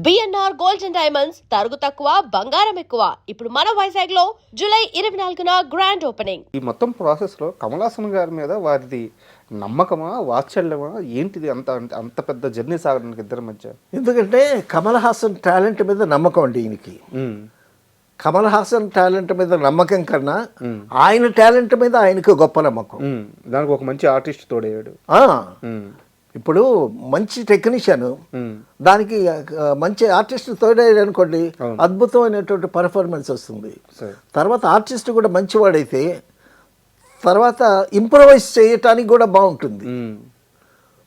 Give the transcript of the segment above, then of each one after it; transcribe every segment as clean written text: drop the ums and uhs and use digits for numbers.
BNR gold and diamonds తరుగు తక్కువ బంగారం ఎక్కువ. ఇప్పుడు మన వైజాగ్ లో జూలై 24న గ్రాండ్ ఓపెనింగ్. ఈ మొత్తం ప్రాసెస్ లో కమల్ హాసన్ గారి మీద వారిది నమ్మకమా వాత్సల్యమా ఏంటిది అంత అంత పెద్ద జర్నీ సాగడానికి ఇద్దరి మధ్య? ఎందుకంటే కమల్ హాసన్ టాలెంట్ మీద నమ్మకం అండి ఈయనకి. కమల్ హాసన్ టాలెంట్ మీద నమ్మకం కన్నా ఆయన టాలెంట్ మీద ఆయనకు గొప్ప నమ్మకం. దానికి ఒక మంచి ఆర్టిస్ట్ తోడయ్యాడు. ఇప్పుడు మంచి టెక్నీషియన్, దానికి మంచి ఆర్టిస్ట్ తోడయ్యాడు అనుకోండి, అద్భుతమైనటువంటి పర్ఫార్మెన్స్ వస్తుంది. తర్వాత ఆర్టిస్ట్ కూడా మంచివాడైతే తర్వాత ఇంప్రవైజ్ చేయటానికి కూడా బాగుంటుంది.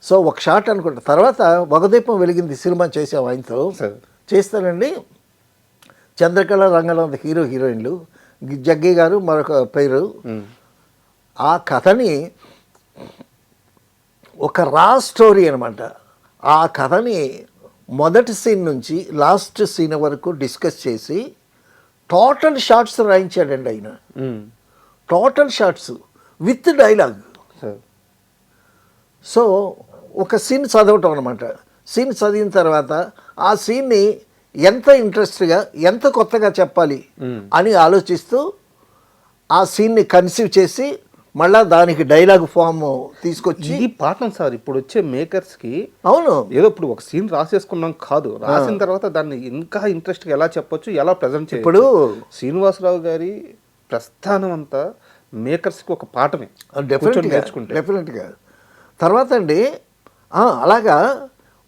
సో ఒక షాట్ అనుకుంటా. తర్వాత వగదీపం వెలిగింది సినిమా చేసాం ఆయనతో. చేస్తానండి చంద్రకళ రంగనాథ్ హీరో హీరోయిన్లు, జగ్గి గారు మరొక పేరు. ఆ కథని ఒక రా స్టోరీ అనమాట. ఆ కథని మొదటి సీన్ నుంచి లాస్ట్ సీన్ వరకు డిస్కస్ చేసి టోటల్ షార్ట్స్ రాయించాడండి ఆయన. Total shots with dialogue. So ఒక సీన్ చదవటం అనమాట. సీన్ చదివిన తర్వాత ఆ సీన్ని ఎంత ఇంట్రెస్ట్గా ఎంత కొత్తగా చెప్పాలి అని ఆలోచిస్తూ ఆ సీన్ని కన్సీవ్ చేసి మళ్ళా దానికి డైలాగ్ ఫామ్ తీసుకొచ్చి ఈ పాఠం సార్ ఇప్పుడు వచ్చే మేకర్స్ కి. అవును, ఏదో ఇప్పుడు ఒక సీన్ రాసేసుకున్నాం కాదు, రాసిన తర్వాత దాన్ని ఇంకా ఇంట్రెస్ట్ గా ఎలా చెప్పొచ్చు, ఎలా ప్రజెంట్ చేయొచ్చు. ఇప్పుడు శ్రీనివాసరావు గారి ప్రస్థానం అంతా మేకర్స్ కి ఒక పాఠమే. డెఫినెట్గా. తర్వాత అండి అలాగా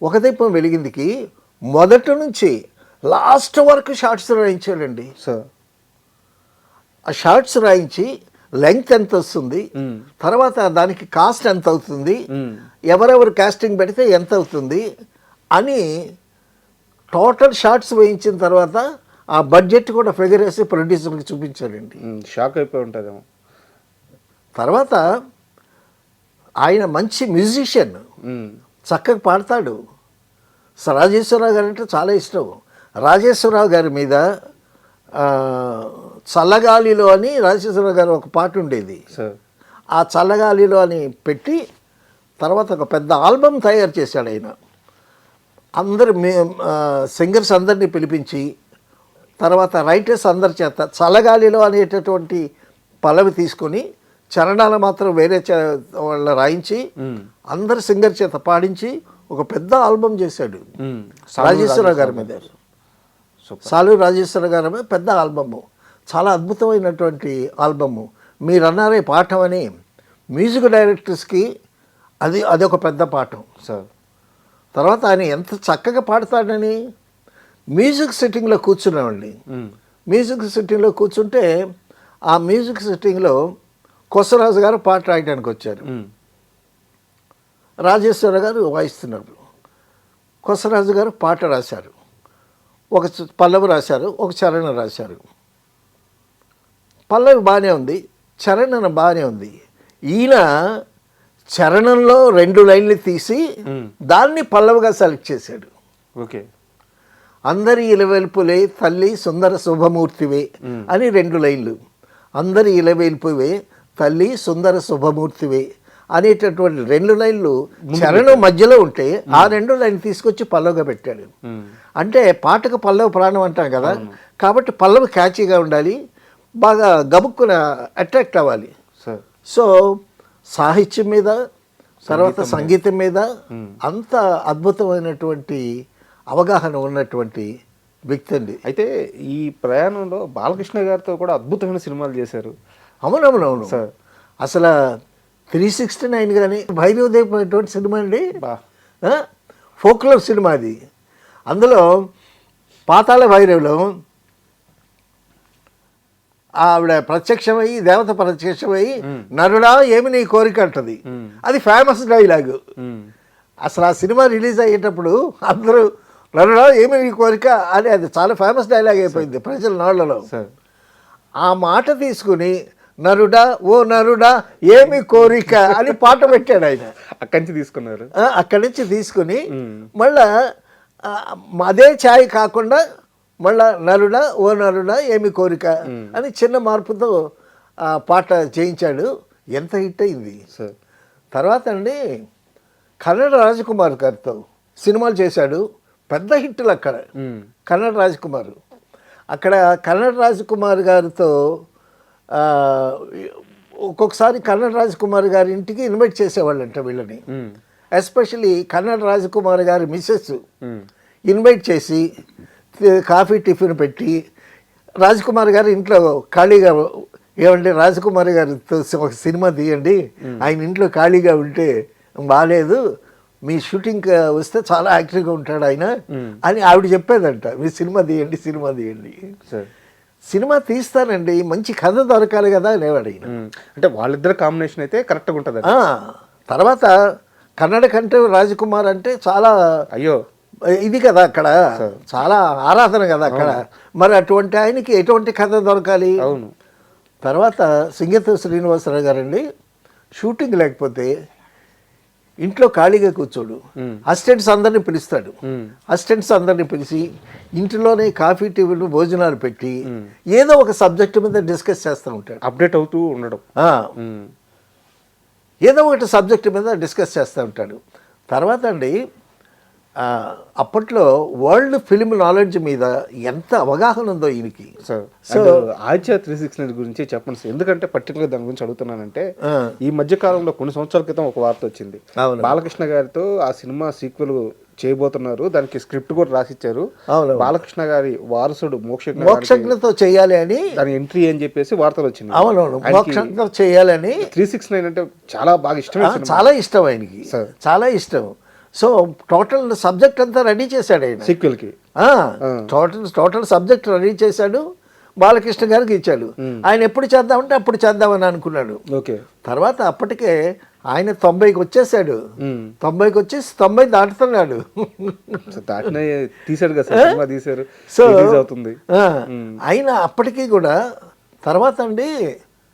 ఒక దీపం వెలిగిందికి మొదటి నుంచి లాస్ట్ వరకు షార్ట్స్ రాయించాడండి సార్. ఆ షార్ట్స్ రాయించి లెంగ్త్ ఎంత వస్తుంది, తర్వాత దానికి కాస్ట్ ఎంత అవుతుంది, ఎవరెవరు కాస్టింగ్ పెడితే ఎంత అవుతుంది అని టోటల్ షార్ట్స్ వేయించిన తర్వాత ఆ బడ్జెట్ కూడా ఫిగర్ వేసి ప్రొడ్యూసర్కి చూపించాడండి. షాక్ అయిపోయి ఉంటుందేమో. తర్వాత ఆయన మంచి మ్యూజిషియన్, చక్కగా పాడతాడు. రాజేశ్వరరావు గారు అంటే చాలా ఇష్టం. రాజేశ్వరరావు గారి మీద చల్లగాలిలో అని రాజేశ్వరరావు గారు ఒక పాట ఉండేది. ఆ చల్లగాలిలో అని పెట్టి తర్వాత ఒక పెద్ద ఆల్బమ్ తయారు చేశాడు ఆయన. అందరు సింగర్స్ అందరినీ పిలిపించి తర్వాత రైటర్స్ అందరి చేత చల్లగాలిలో అనేటటువంటి పల్లవి తీసుకొని చరణాలు మాత్రం వేరే వాళ్ళ రాయించి అందరు సింగర్ చేత పాడించి ఒక పెద్ద ఆల్బమ్ చేశాడు రాజేశ్వరరావు గారి మీద. సాలు రాజేశ్వరరావు గారి మీద పెద్ద ఆల్బము, చాలా అద్భుతమైనటువంటి ఆల్బము. మీరు అన్నారే పాఠం అని, మ్యూజిక్ డైరెక్టర్స్కి అదొక పెద్ద పాఠం సార్. తర్వాత ఆయన ఎంత చక్కగా పాడతాడని మ్యూజిక్ సిట్టింగ్లో కూర్చున్నామండి. మ్యూజిక్ సిట్టింగ్లో కూర్చుంటే ఆ మ్యూజిక్ సిట్టింగ్లో కొసరాజు గారు పాట రాయడానికి వచ్చారు. రాజేశ్వర గారు వాయిస్తున్నారు. కొసరాజు గారు పాట రాశారు, ఒక పల్లవి రాశారు, ఒక చరణం రాశారు. పల్లవి బాగానే ఉంది, చరణం బాగానే ఉంది. ఈయన చరణంలో 2 లైన్లు తీసి దాన్ని పల్లవిగా సెలెక్ట్ చేశాడు. ఓకే. అందరి ఇలవెల్పులే తల్లి సుందర శుభమూర్తివే అని 2 లైన్లు. అందరి ఇలవెల్పువే తల్లి సుందర శుభమూర్తివే అనేటటువంటి 2 లైన్లు చరణం మధ్యలో ఉంటే ఆ 2 లైన్లు తీసుకొచ్చి పల్లవిగా పెట్టాడు. అంటే పాటకు పల్లవి ప్రాణం అంటాం కదా, కాబట్టి పల్లవి క్యాచీగా ఉండాలి, బాగా గబుక్కున అట్రాక్ట్ అవ్వాలి. సో సాహిత్యం మీద తర్వాత సంగీతం మీద అంత అద్భుతమైనటువంటి అవగాహన ఉన్నటువంటి వ్యక్తి అండి. అయితే ఈ ప్రయాణంలో బాలకృష్ణ గారితో కూడా అద్భుతమైన సినిమాలు చేశారు. అవునవునవును సార్. అసలు 369 కానీ భైరవదేవ్ అనేటువంటి సినిమా అండి, ఫోక్లర్ సినిమా అది. అందులో పాతాళ భైరవిలో ఆవిడ ప్రత్యక్షమై, దేవత ప్రత్యక్షమై నరుడా ఏమి నీ కోరిక అంటది. అది ఫేమస్ డైలాగు. అసలు ఆ సినిమా రిలీజ్ అయ్యేటప్పుడు అందరూ నరుడా ఏమి నీ కోరిక అని, అది చాలా ఫేమస్ డైలాగ్ అయిపోయింది ప్రజల నోళ్లలో. ఆ మాట తీసుకుని నరుడా ఓ నరుడా ఏమి కోరిక అని పాట పెట్టాడు ఆయన. అక్కడి నుంచి తీసుకుని మళ్ళా అదే ఛాయ్ కాకుండా మళ్ళా నరుడా ఓ నరుడా ఏమి కోరిక అని చిన్న మార్పుతో పాట చేయించాడు. ఎంత హిట్ అయింది. తర్వాత అండి కన్నడ రాజకుమార్ గారితో సినిమాలు చేశాడు. పెద్ద హిట్లు అక్కడ కన్నడ రాజ్కుమార్. అక్కడ కన్నడ రాజ్కుమార్ గారితో ఆ, ఒక్కొక్కసారి కన్నడ రాజ్కుమార్ గారి ఇంటికి ఇన్వైట్ చేసేవాళ్ళంట వీళ్ళని. ఎస్పెషలీ కన్నడ రాజ్కుమార్ గారి మిస్సెస్ ఇన్వైట్ చేసి కాఫీ టిఫిన్ పెట్టి రాజ్కుమార్ గారి ఇంట్లో ఖాళీగా, ఏమంటే రాజ్కుమార్ గారితో ఒక సినిమా తీయండి, ఆయన ఇంట్లో ఖాళీగా ఉంటే బాగాలేదు, మీ షూటింగ్ వస్తే చాలా యాక్టివ్గా ఉంటాడు ఆయన అని ఆవిడ చెప్పేదంట. మీ సినిమా తీయండి, సినిమా తీయండి. సినిమా తీస్తానండి, మంచి కథ దొరకాలి కదా అనేవాడు ఆయన. అంటే వాళ్ళిద్దరు కాంబినేషన్ అయితే కరెక్ట్గా ఉంటుంది. తర్వాత కన్నడ కంటే రాజకుమార్ అంటే చాలా అయ్యో ఇది కదా అక్కడ, చాలా ఆరాధన కదా అక్కడ. మరి అటువంటి ఆయనకి ఎటువంటి కథ దొరకాలి. అవును. తర్వాత సింగతూరు శ్రీనివాసరావు గారండి షూటింగ్ లేకపోతే ఇంట్లో ఖాళీగా కూర్చోడు, అసిస్టెంట్స్ అందరినీ పిలుస్తాడు. అసిస్టెంట్స్ అందరినీ పిలిచి ఇంటిలోనే కాఫీ టీవీలు భోజనాలు పెట్టి ఏదో ఒక సబ్జెక్ట్ మీద డిస్కస్ చేస్తూ ఉంటాడు. అప్డేట్ అవుతూ ఉండడం. ఏదో ఒకటి సబ్జెక్ట్ మీద డిస్కస్ చేస్తూ ఉంటాడు. తర్వాత అండి అప్పట్లో వరల్డ్ ఫిల్మ్ నాలెడ్జ్ మీద ఎంత అవగాహన ఉందో ఈయనకి. సో ఆచార్య 369 గురించి చెప్పండి సార్. ఎందుకంటే పర్టికులర్ దాని గురించి అడుగుతున్నానంటే ఈ మధ్య కాలంలో కొన్ని సంవత్సరాల క్రితం ఒక వార్త వచ్చింది. బాలకృష్ణ గారితో ఆ సినిమా సీక్వెల్ చేయబోతున్నారు, దానికి స్క్రిప్ట్ కూడా రాసిచ్చారు. బాలకృష్ణ గారి వారసుడు మోక్షజ్ఞతో చేయాలి అని దాని ఎంట్రీ అని చెప్పేసి వార్తలు వచ్చింది. అవునవును, మోక్షజ్ఞతో చేయాలని. 369 అంటే చాలా బాగా ఇష్టం, చాలా ఇష్టం ఆయనకి, చాలా ఇష్టం. సో టోటల్ సబ్జెక్ట్ అంతా రెడీ చేశాడు ఆయన సీక్వెల్కి. టోటల్ సబ్జెక్ట్ రెడీ చేశాడు, బాలకృష్ణ గారికి ఇచ్చాడు. ఆయన ఎప్పుడు చేద్దామంటే అప్పుడు చేద్దామని అనుకున్నాడు. ఓకే. తర్వాత అప్పటికే ఆయన 90కి వచ్చేసాడు. 90కి వచ్చేసి 90 దాటుతున్నాడు. తీసాడు కదా, తీసారు. సో అవుతుంది. ఆయన అప్పటికీ కూడా తర్వాత అండి